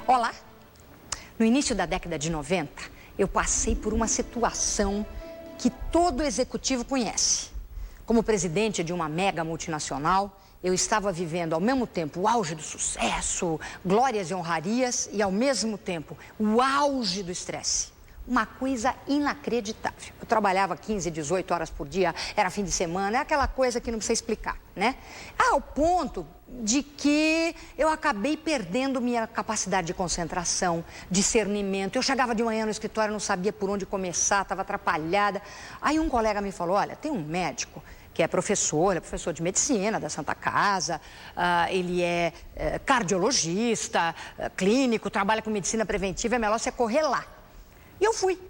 Olá! No início da década de 90, eu passei por uma situação que todo executivo conhece. Como presidente de uma mega multinacional, eu estava vivendo ao mesmo tempo o auge do sucesso, glórias e honrarias e ao mesmo tempo o auge do estresse. Uma coisa inacreditável. Eu trabalhava 15, 18 horas por dia, era fim de semana, é aquela coisa que não precisa explicar, né? Ao ponto de que eu acabei perdendo minha capacidade de concentração, discernimento. Eu chegava de manhã no escritório, não sabia por onde começar, estava atrapalhada. Aí um colega me falou, olha, tem um médico que é professor de medicina da Santa Casa, ele é cardiologista, clínico, trabalha com medicina preventiva, é melhor você correr lá. E eu fui.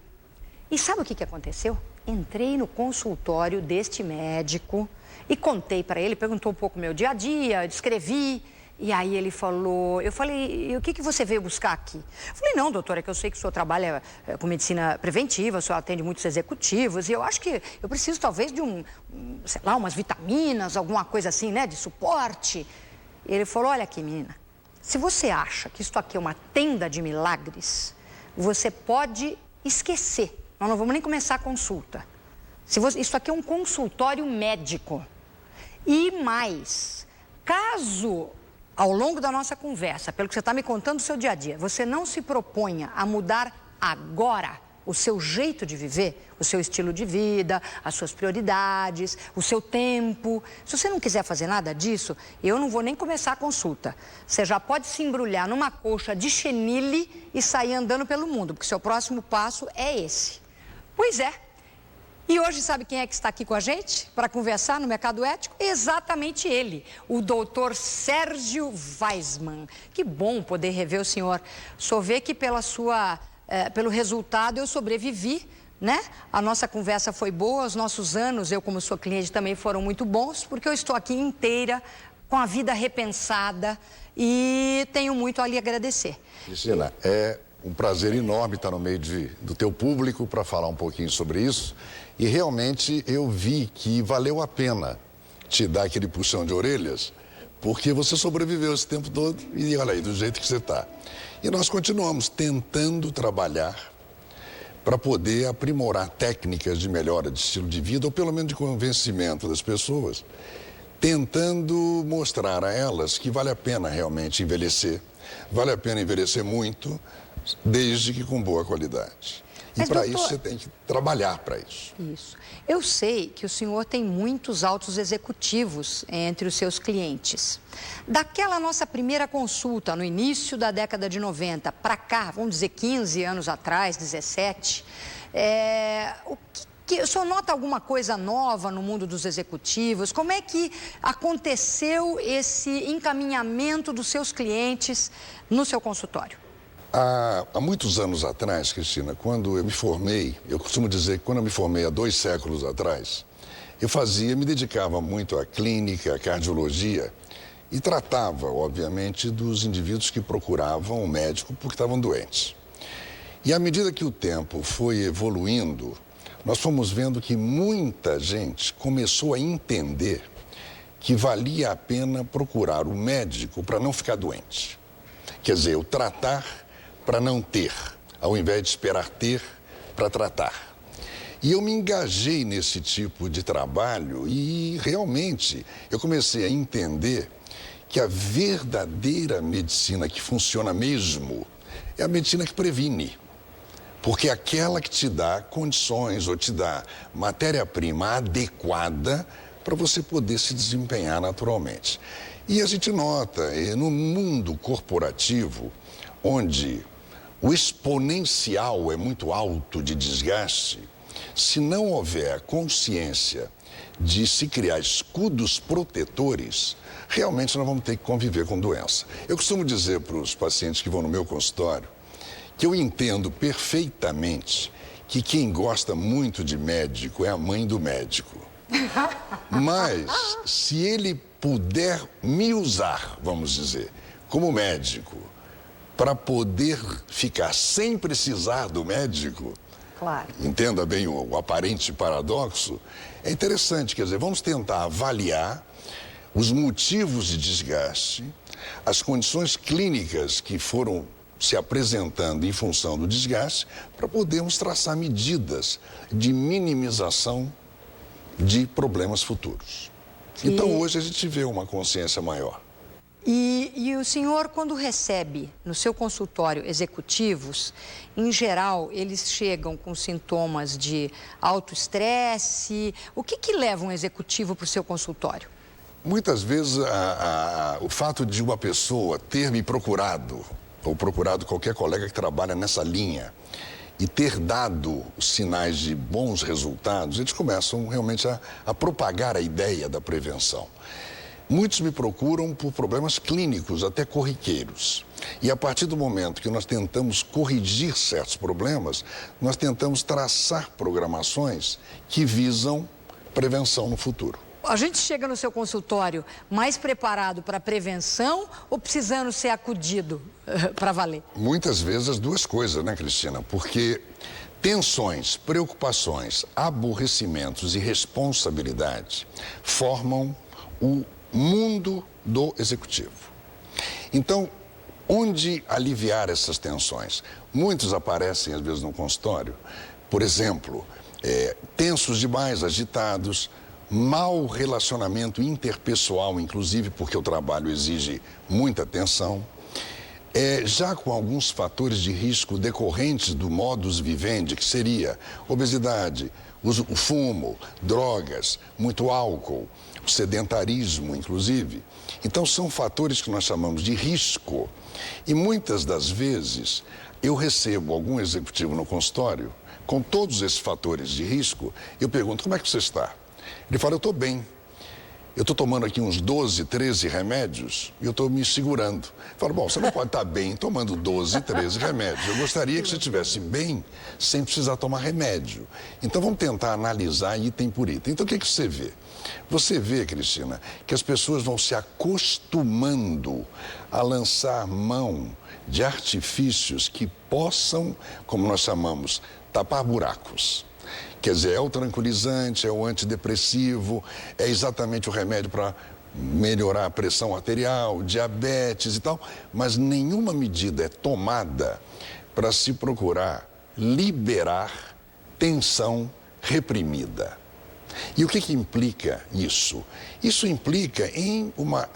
E sabe o que aconteceu? Entrei no consultório deste médico e contei para ele, perguntou um pouco o meu dia a dia, descrevi. E aí ele falou, eu falei, e o que você veio buscar aqui? Eu falei, não, doutora, é que eu sei que o senhor trabalha com medicina preventiva, o senhor atende muitos executivos, e eu acho que eu preciso talvez de sei lá, umas vitaminas, alguma coisa assim, né, de suporte. E ele falou, olha aqui, menina, se você acha que isso aqui é uma tenda de milagres, você pode esquecer. Nós não vamos nem começar a consulta. Isso aqui é um consultório médico. E mais, caso ao longo da nossa conversa, pelo que você está me contando do seu dia a dia, você não se proponha a mudar agora o seu jeito de viver, o seu estilo de vida, as suas prioridades, o seu tempo. Se você não quiser fazer nada disso, eu não vou nem começar a consulta. Você já pode se embrulhar numa colcha de chenille e sair andando pelo mundo, porque seu próximo passo é esse. Pois é. E hoje sabe quem é que está aqui com a gente para conversar no Mercado Ético? Exatamente ele, o doutor Sérgio Weissmann. Que bom poder rever o senhor. Só vê que pelo resultado eu sobrevivi, né? A nossa conversa foi boa, os nossos anos, eu como sua cliente também foram muito bons, porque eu estou aqui inteira, com a vida repensada e tenho muito a lhe agradecer. Cristina, é um prazer enorme estar no meio do teu público para falar um pouquinho sobre isso. E realmente eu vi que valeu a pena te dar aquele puxão de orelhas, porque você sobreviveu esse tempo todo e olha aí, do jeito que você está. E nós continuamos tentando trabalhar para poder aprimorar técnicas de melhora de estilo de vida, ou pelo menos de convencimento das pessoas, tentando mostrar a elas que vale a pena realmente envelhecer, vale a pena envelhecer muito, desde que com boa qualidade. E para isso você tem que trabalhar para isso. Isso. Eu sei que o senhor tem muitos altos executivos entre os seus clientes. Daquela nossa primeira consulta, no início da década de 90, para cá, vamos dizer 15 anos atrás, 17, o senhor nota alguma coisa nova no mundo dos executivos? Como é que aconteceu esse encaminhamento dos seus clientes no seu consultório? Há muitos anos atrás, Cristina, quando eu me formei, eu costumo dizer que quando eu me formei há 2 séculos atrás, me dedicava muito à clínica, à cardiologia e tratava, obviamente, dos indivíduos que procuravam um médico porque estavam doentes. E à medida que o tempo foi evoluindo, nós fomos vendo que muita gente começou a entender que valia a pena procurar o médico para não ficar doente. Quer dizer, o tratar para não ter, ao invés de esperar ter para tratar. E eu me engajei nesse tipo de trabalho e realmente eu comecei a entender que a verdadeira medicina que funciona mesmo é a medicina que previne. Porque é aquela que te dá condições ou te dá matéria-prima adequada para você poder se desempenhar naturalmente. E a gente nota, no mundo corporativo, onde o exponencial é muito alto de desgaste, se não houver consciência de se criar escudos protetores, realmente nós vamos ter que conviver com doença. Eu costumo dizer para os pacientes que vão no meu consultório que eu entendo perfeitamente que quem gosta muito de médico é a mãe do médico. Mas, se ele puder me usar, vamos dizer, como médico, para poder ficar sem precisar do médico, claro. Entenda bem o aparente paradoxo, é interessante, quer dizer, vamos tentar avaliar os motivos de desgaste, as condições clínicas que foram se apresentando em função do desgaste, para podermos traçar medidas de minimização de problemas futuros. Então, hoje a gente vê uma consciência maior. E o senhor, quando recebe no seu consultório executivos, em geral, eles chegam com sintomas de alto estresse. O que leva um executivo para o seu consultório? Muitas vezes, o fato de uma pessoa ter me procurado, ou procurado qualquer colega que trabalha nessa linha, e ter dado sinais de bons resultados, eles começam realmente a propagar a ideia da prevenção. Muitos me procuram por problemas clínicos, até corriqueiros. E a partir do momento que nós tentamos corrigir certos problemas, nós tentamos traçar programações que visam prevenção no futuro. A gente chega no seu consultório mais preparado para a prevenção ou precisando ser acudido para valer? Muitas vezes as duas coisas, né, Cristina? Porque tensões, preocupações, aborrecimentos e responsabilidade formam o mundo do executivo. Então, onde aliviar essas tensões? Muitos aparecem, às vezes, no consultório, por exemplo, tensos demais, agitados, mau relacionamento interpessoal, inclusive porque o trabalho exige muita atenção, já com alguns fatores de risco decorrentes do modus vivendi, que seria obesidade, o fumo, drogas, muito álcool, o sedentarismo, inclusive. Então, são fatores que nós chamamos de risco. E muitas das vezes eu recebo algum executivo no consultório com todos esses fatores de risco. Eu pergunto, como é que você está? Ele fala, eu estou bem. Eu estou tomando aqui uns 12, 13 remédios e eu estou me segurando. Eu falo, bom, você não pode estar bem tomando 12, 13 remédios. Eu gostaria que você estivesse bem sem precisar tomar remédio. Então, vamos tentar analisar item por item. Então, o que você vê? Você vê, Cristina, que as pessoas vão se acostumando a lançar mão de artifícios que possam, como nós chamamos, tapar buracos. Quer dizer, é o tranquilizante, é o antidepressivo, é exatamente o remédio para melhorar a pressão arterial, diabetes e tal, mas nenhuma medida é tomada para se procurar liberar tensão reprimida. E o que implica isso? Isso implica em uma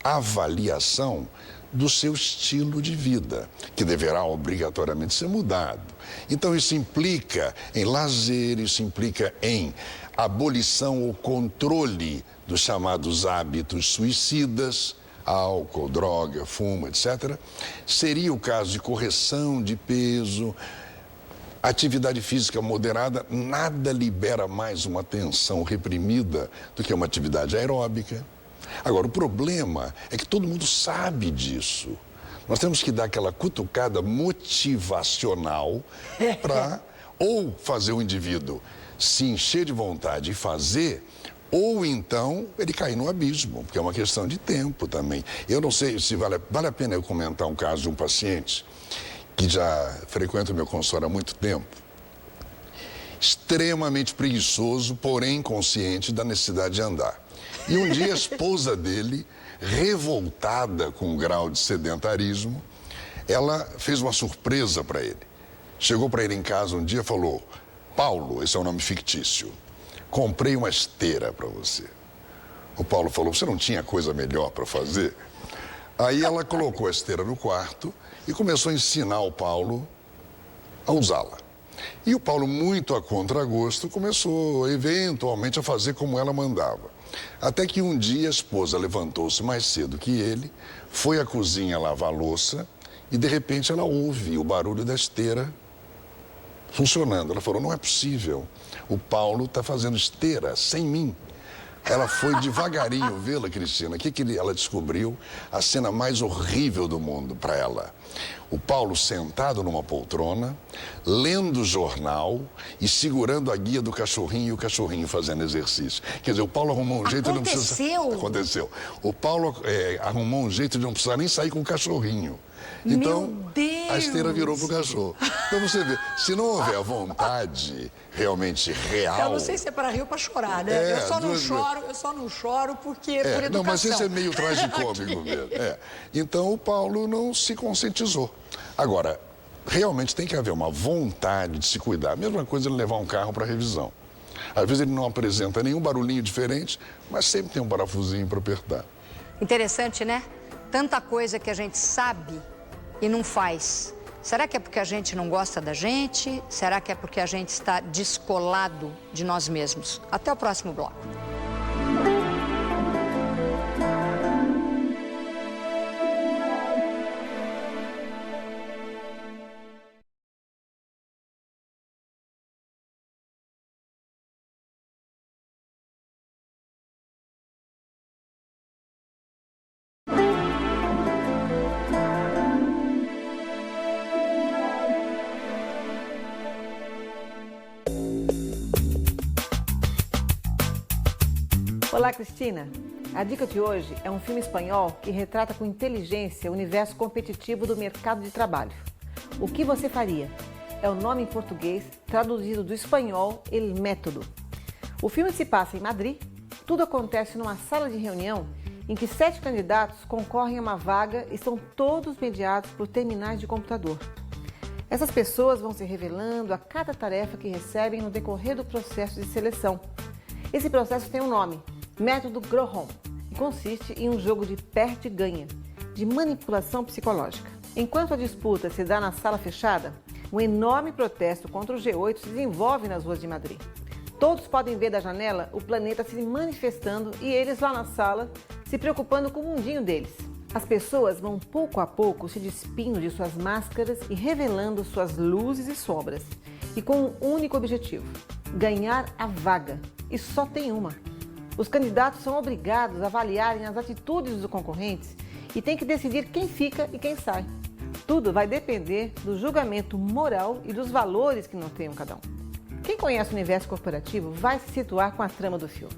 reavaliação do seu estilo de vida, que deverá obrigatoriamente ser mudado. Então, isso implica em lazer, isso implica em abolição ou controle dos chamados hábitos suicidas, álcool, droga, fumo, etc. Seria o caso de correção de peso, atividade física moderada. Nada libera mais uma tensão reprimida do que uma atividade aeróbica. Agora, o problema é que todo mundo sabe disso. Nós temos que dar aquela cutucada motivacional para ou fazer o indivíduo se encher de vontade e fazer, ou então ele cair no abismo, porque é uma questão de tempo também. Eu não sei se vale a pena eu comentar um caso de um paciente que já frequenta o meu consultório há muito tempo, extremamente preguiçoso, porém consciente da necessidade de andar. E um dia a esposa dele, revoltada com o grau de sedentarismo, ela fez uma surpresa para ele. Chegou para ele em casa um dia e falou, Paulo, esse é um nome fictício, comprei uma esteira para você. O Paulo falou, você não tinha coisa melhor para fazer? Aí ela colocou a esteira no quarto e começou a ensinar o Paulo a usá-la. E o Paulo, muito a contragosto, começou eventualmente a fazer como ela mandava. Até que um dia a esposa levantou-se mais cedo que ele, foi à cozinha lavar a louça e de repente ela ouve o barulho da esteira funcionando. Ela falou, não é possível, o Paulo está fazendo esteira sem mim. Ela foi devagarinho vê-la, Cristina. O que ela descobriu? A cena mais horrível do mundo para ela. O Paulo sentado numa poltrona, lendo o jornal e segurando a guia do cachorrinho e o cachorrinho fazendo exercício. Quer dizer, o Paulo arrumou um jeito de não precisar... Aconteceu. O Paulo arrumou um jeito de não precisar nem sair com o cachorrinho. Então, a esteira virou pro cachorro. Então você vê, se não houver vontade realmente real... Eu não sei se é para rir ou para chorar, né? Eu só não choro porque por educação. Não, mas isso é meio tragicômico mesmo. Então o Paulo não se conscientizou. Agora, realmente tem que haver uma vontade de se cuidar. A mesma coisa ele levar um carro para revisão. Às vezes ele não apresenta nenhum barulhinho diferente, mas sempre tem um parafusinho para apertar. Interessante, né? Tanta coisa que a gente sabe e não faz. Será que é porque a gente não gosta da gente? Será que é porque a gente está descolado de nós mesmos? Até o próximo bloco. Olá, Cristina. A dica de hoje é um filme espanhol que retrata com inteligência o universo competitivo do mercado de trabalho. O que você faria? É o nome em português traduzido do espanhol El Método. O filme se passa em Madrid. Tudo acontece numa sala de reunião em que 7 candidatos concorrem a uma vaga e são todos mediados por terminais de computador. Essas pessoas vão se revelando a cada tarefa que recebem no decorrer do processo de seleção. Esse processo tem um nome: Método Grohon, e consiste em um jogo de perde-ganha, de manipulação psicológica. Enquanto a disputa se dá na sala fechada, um enorme protesto contra o G8 se desenvolve nas ruas de Madrid. Todos podem ver da janela o planeta se manifestando e eles lá na sala se preocupando com o mundinho deles. As pessoas vão pouco a pouco se despindo de suas máscaras e revelando suas luzes e sombras, e com um único objetivo: ganhar a vaga. E só tem uma. Os candidatos são obrigados a avaliarem as atitudes dos concorrentes e têm que decidir quem fica e quem sai. Tudo vai depender do julgamento moral e dos valores que norteiam cada um. Quem conhece o universo corporativo vai se situar com a trama do filme.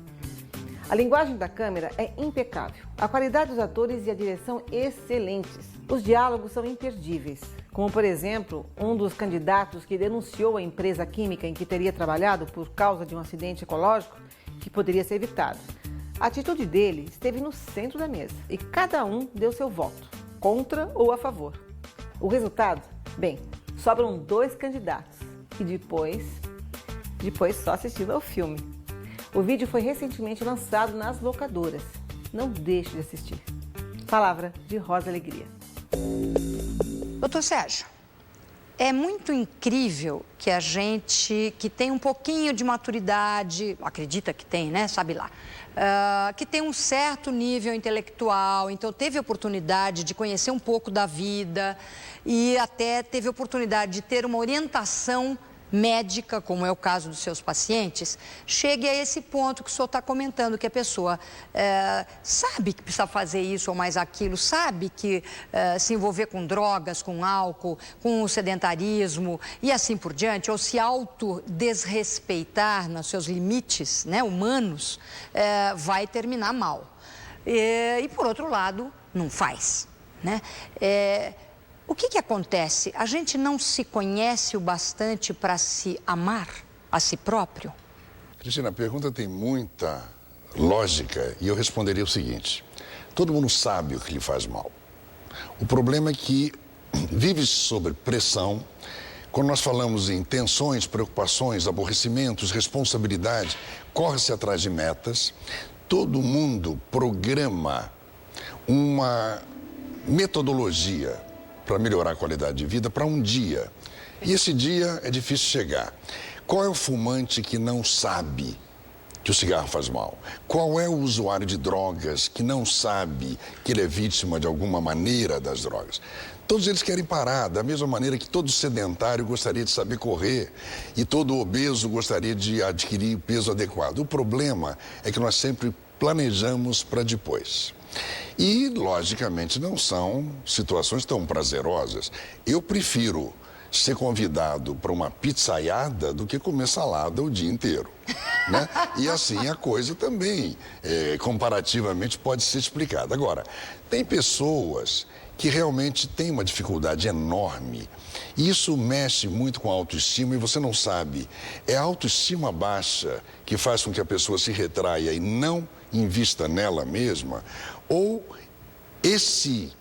A linguagem da câmera é impecável, a qualidade dos atores e a direção excelentes. Os diálogos são imperdíveis, como por exemplo, um dos candidatos que denunciou a empresa química em que teria trabalhado por causa de um acidente ecológico que poderia ser evitado. A atitude dele esteve no centro da mesa e cada um deu seu voto, contra ou a favor. O resultado? Bem, sobram 2 candidatos e depois só assistindo ao filme. O vídeo foi recentemente lançado nas locadoras. Não deixe de assistir. Palavra de Rosa Alegria. Doutor Sérgio, é muito incrível que a gente que tem um pouquinho de maturidade, acredita que tem, né? Sabe lá. Que tem um certo nível intelectual, então teve oportunidade de conhecer um pouco da vida e até teve oportunidade de ter uma orientação médica, como é o caso dos seus pacientes, chegue a esse ponto que o senhor está comentando, que a pessoa sabe que precisa fazer isso ou mais aquilo, sabe que se envolver com drogas, com álcool, com o sedentarismo e assim por diante, ou se autodesrespeitar nos seus limites, né, humanos, vai terminar mal. E por outro lado, não faz, né? O que acontece? A gente não se conhece o bastante para se amar a si próprio? Cristina, a pergunta tem muita lógica e eu responderia o seguinte: todo mundo sabe o que lhe faz mal. O problema é que vive sob pressão. Quando nós falamos em tensões, preocupações, aborrecimentos, responsabilidade, corre-se atrás de metas. Todo mundo programa uma metodologia para melhorar a qualidade de vida para um dia. E esse dia é difícil chegar. Qual é o fumante que não sabe que que o cigarro faz mal? Qual é o usuário de drogas que não sabe que ele é vítima de alguma maneira das drogas? Todos eles querem parar, da mesma maneira que todo sedentário gostaria de saber correr e todo obeso gostaria de adquirir peso adequado. O problema é que nós sempre planejamos para depois. E, logicamente, não são situações tão prazerosas. Eu prefiro ser convidado para uma pizzaiada do que comer salada o dia inteiro, né? E assim a coisa também, comparativamente, pode ser explicada. Agora, tem pessoas que realmente têm uma dificuldade enorme e isso mexe muito com a autoestima e você não sabe, é a autoestima baixa que faz com que a pessoa se retraia e não invista nela mesma, ou esse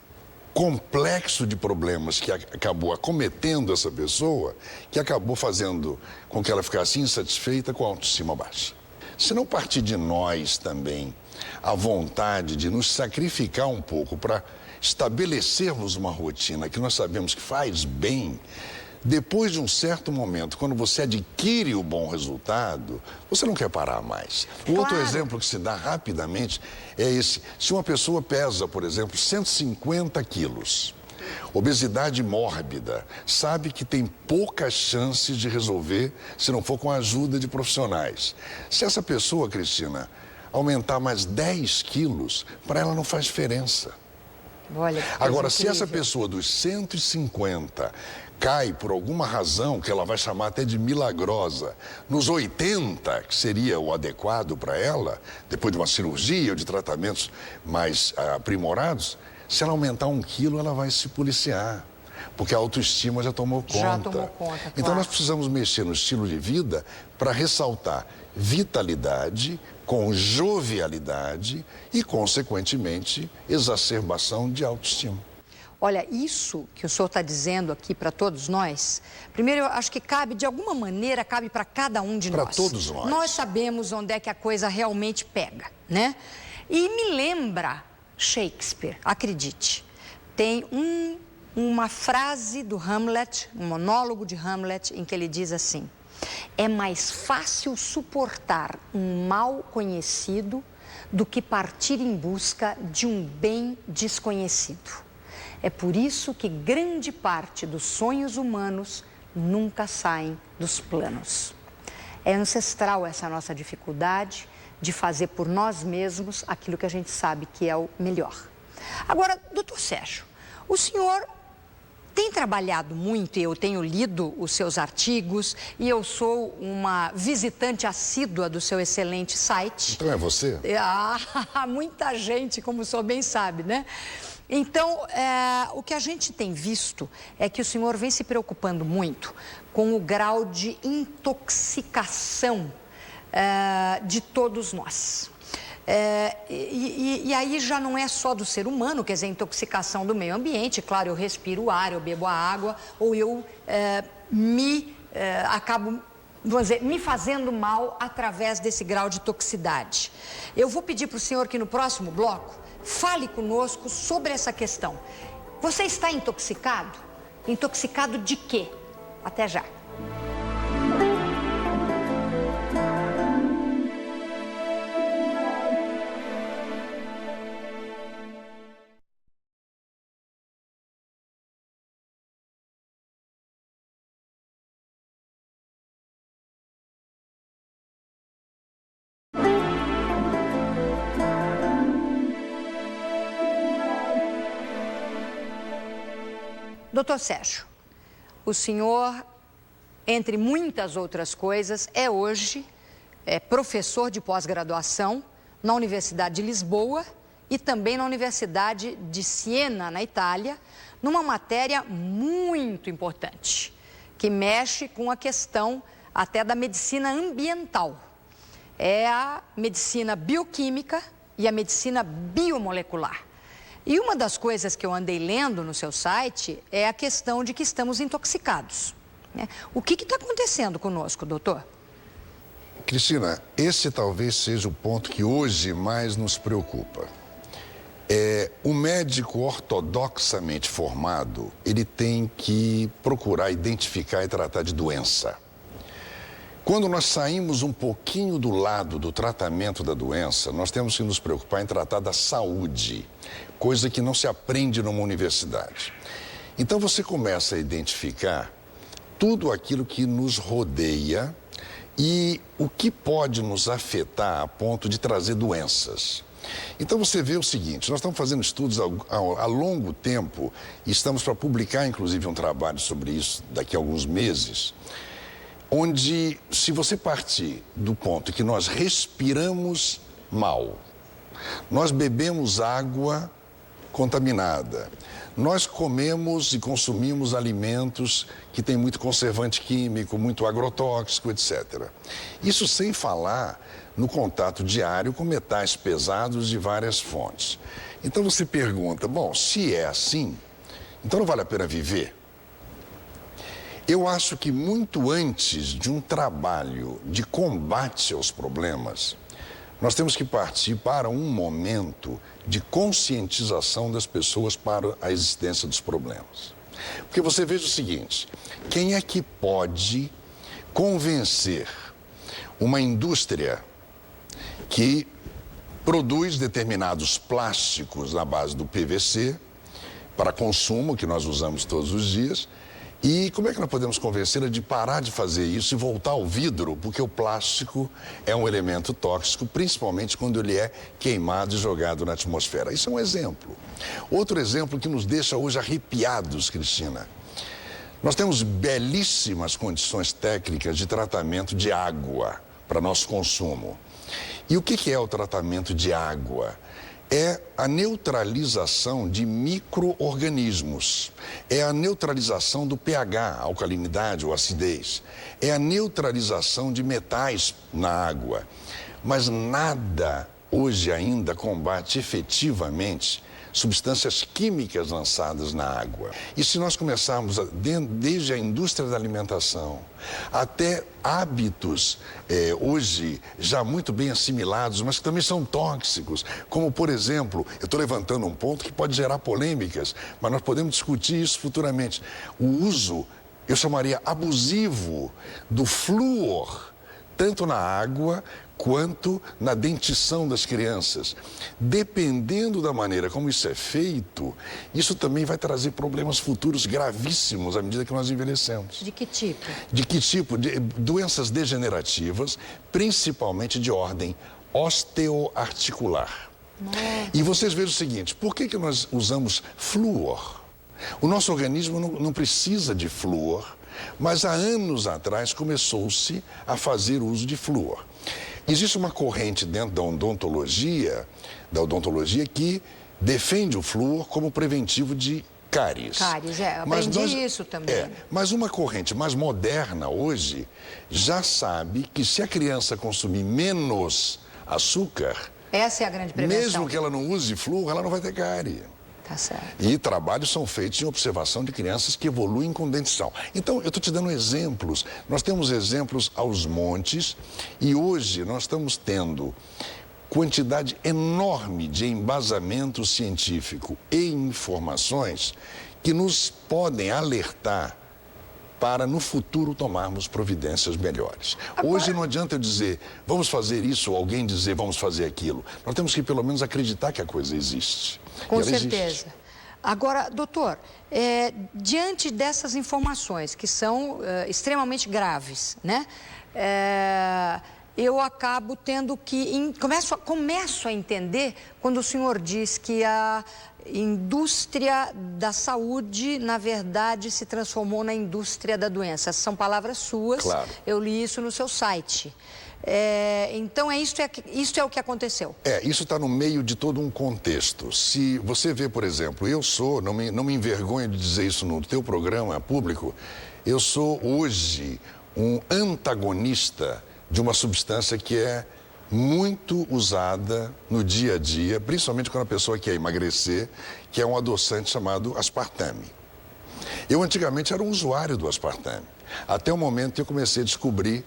complexo de problemas que acabou acometendo essa pessoa, que acabou fazendo com que ela ficasse insatisfeita com a autoestima baixa. Se não partir de nós também a vontade de nos sacrificar um pouco para estabelecermos uma rotina que nós sabemos que faz bem, depois de um certo momento, quando você adquire o bom resultado, você não quer parar mais. O outro exemplo que se dá rapidamente é esse. Se uma pessoa pesa, por exemplo, 150 quilos, obesidade mórbida, sabe que tem poucas chances de resolver se não for com a ajuda de profissionais. Se essa pessoa, Cristina, aumentar mais 10 quilos, para ela não faz diferença. Olha, agora, se essa pessoa dos 150 cai por alguma razão, que ela vai chamar até de milagrosa, nos 80, que seria o adequado para ela, depois de uma cirurgia ou de tratamentos mais aprimorados, se ela aumentar 1 quilo, ela vai se policiar, porque a autoestima já tomou conta. Já tomou conta, claro. Então nós precisamos mexer no estilo de vida para ressaltar vitalidade com jovialidade e, consequentemente, exacerbação de autoestima. Olha, isso que o senhor está dizendo aqui para todos nós, primeiro eu acho que cabe, de alguma maneira, cabe para cada um de nós. Para todos nós. Nós sabemos onde é que a coisa realmente pega, né? E me lembra Shakespeare, acredite. Tem uma frase do Hamlet, um monólogo de Hamlet, em que ele diz assim: é mais fácil suportar um mal conhecido do que partir em busca de um bem desconhecido. É por isso que grande parte dos sonhos humanos nunca saem dos planos. É ancestral essa nossa dificuldade de fazer por nós mesmos aquilo que a gente sabe que é o melhor. Agora, doutor Sérgio, o senhor tem trabalhado muito, e eu tenho lido os seus artigos, e eu sou uma visitante assídua do seu excelente site. Então é você? Muita gente, como o senhor bem sabe, né? Então, o que a gente tem visto é que o senhor vem se preocupando muito com o grau de intoxicação de todos nós. E aí já não é só do ser humano, quer dizer, intoxicação do meio ambiente. Claro, eu respiro o ar, eu bebo a água, ou eu acabo, vamos dizer, me fazendo mal através desse grau de toxicidade. Eu vou pedir para o senhor que no próximo bloco fale conosco sobre essa questão. Você está intoxicado? Intoxicado de quê? Até já. Doutor Sérgio, o senhor, entre muitas outras coisas, é hoje professor de pós-graduação na Universidade de Lisboa e também na Universidade de Siena, na Itália, numa matéria muito importante, que mexe com a questão até da medicina ambiental. É a medicina bioquímica e a medicina biomolecular. E uma das coisas que eu andei lendo no seu site é a questão de que estamos intoxicados, né? O que está acontecendo conosco, doutor? Cristina, esse talvez seja o ponto que hoje mais nos preocupa. O médico ortodoxamente formado, ele tem que procurar identificar e tratar de doença. Quando nós saímos um pouquinho do lado do tratamento da doença, nós temos que nos preocupar em tratar da saúde, coisa que não se aprende numa universidade. Então você começa a identificar tudo aquilo que nos rodeia e o que pode nos afetar a ponto de trazer doenças. Então você vê o seguinte, nós estamos fazendo estudos há longo tempo e estamos para publicar inclusive um trabalho sobre isso daqui a alguns meses, onde se você partir do ponto que nós respiramos mal, nós bebemos água contaminada, nós comemos e consumimos alimentos que têm muito conservante químico, muito agrotóxico, etc. Isso sem falar no contato diário com metais pesados de várias fontes. Então você pergunta, bom, se é assim, então não vale a pena viver? Eu acho que muito antes de um trabalho de combate aos problemas, nós temos que partir para um momento de conscientização das pessoas para a existência dos problemas. Porque você veja o seguinte, quem é que pode convencer uma indústria que produz determinados plásticos na base do PVC para consumo, que nós usamos todos os dias, e como é que nós podemos convencê-la de parar de fazer isso e voltar ao vidro? Porque o plástico é um elemento tóxico, principalmente quando ele é queimado e jogado na atmosfera. Isso é um exemplo. Outro exemplo que nos deixa hoje arrepiados, Cristina. Nós temos belíssimas condições técnicas de tratamento de água para nosso consumo. E o que é o tratamento de água? É a neutralização de micro-organismos, é a neutralização do pH, alcalinidade ou acidez, é a neutralização de metais na água. Mas nada hoje ainda combate efetivamente substâncias químicas lançadas na água. E se nós começarmos desde a indústria da alimentação até hábitos hoje já muito bem assimilados, mas que também são tóxicos, como por exemplo, eu estou levantando um ponto que pode gerar polêmicas, mas nós podemos discutir isso futuramente. O uso, eu chamaria abusivo, do flúor, tanto na água quanto na dentição das crianças. Dependendo da maneira como isso é feito, isso também vai trazer problemas futuros gravíssimos à medida que nós envelhecemos. De que tipo? De que tipo? De doenças degenerativas, principalmente de ordem osteoarticular. E vocês vejam o seguinte, por que nós usamos flúor? O nosso organismo não precisa de flúor, mas há anos atrás começou-se a fazer uso de flúor. Existe uma corrente dentro da odontologia que defende o flúor como preventivo de cáries. Cáries, aprendi isso também. Mas uma corrente mais moderna hoje já sabe que se a criança consumir menos açúcar, essa é a grande prevenção. Mesmo que ela não use flúor, ela não vai ter cárie. Tá certo. E trabalhos são feitos em observação de crianças que evoluem com dentição. Então, eu estou te dando exemplos. Nós temos exemplos aos montes e hoje nós estamos tendo quantidade enorme de embasamento científico e informações que nos podem alertar para no futuro tomarmos providências melhores. Hoje não adianta eu dizer, vamos fazer isso, ou alguém dizer, vamos fazer aquilo. Nós temos que pelo menos acreditar que a coisa existe. Com certeza. Agora, doutor, diante dessas informações que são extremamente graves, né? Eu acabo tendo que... Começo a entender quando o senhor diz que a indústria da saúde, na verdade, se transformou na indústria da doença. Essas são palavras suas, claro. Eu li isso no seu site. Então, isso é o que aconteceu. Isso está no meio de todo um contexto. Se você vê, por exemplo, não me envergonho de dizer isso no teu programa público, eu sou hoje um antagonista de uma substância que é muito usada no dia a dia, principalmente quando a pessoa quer emagrecer, que é um adoçante chamado aspartame. Eu antigamente era um usuário do aspartame, até o momento que eu comecei a descobrir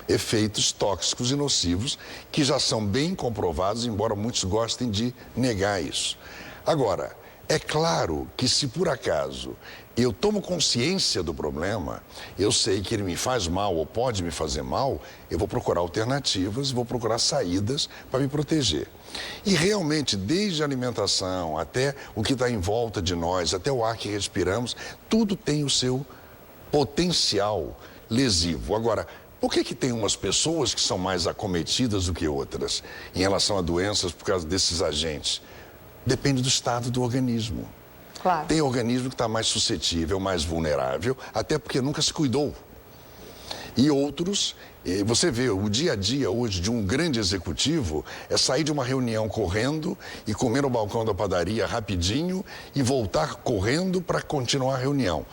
efeitos tóxicos e nocivos que já são bem comprovados, embora muitos gostem de negar isso. Agora, é claro que se por acaso eu tomo consciência do problema, eu sei que ele me faz mal ou pode me fazer mal, eu vou procurar alternativas, vou procurar saídas para me proteger. E realmente, desde a alimentação até o que está em volta de nós, até o ar que respiramos, tudo tem o seu potencial lesivo. Agora, por que tem umas pessoas que são mais acometidas do que outras em relação a doenças por causa desses agentes? Depende do estado do organismo. Claro. Tem organismo que está mais suscetível, mais vulnerável, até porque nunca se cuidou. E outros, você vê, o dia a dia hoje de um grande executivo é sair de uma reunião correndo e comer no balcão da padaria rapidinho e voltar correndo para continuar a reunião.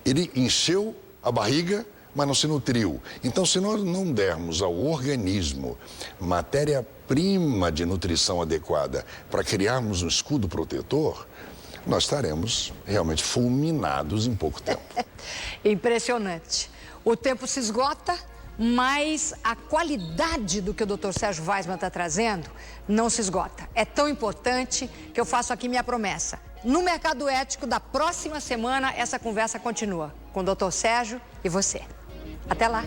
Ele encheu a barriga, mas não se nutriu. Então, se nós não dermos ao organismo matéria-prima de nutrição adequada para criarmos um escudo protetor, nós estaremos realmente fulminados em pouco tempo. Impressionante. O tempo se esgota, mas a qualidade do que o Dr. Sérgio Weissmann está trazendo não se esgota. É tão importante que eu faço aqui minha promessa. No Mercado Ético da próxima semana, essa conversa continua com o Dr. Sérgio e você. Até lá.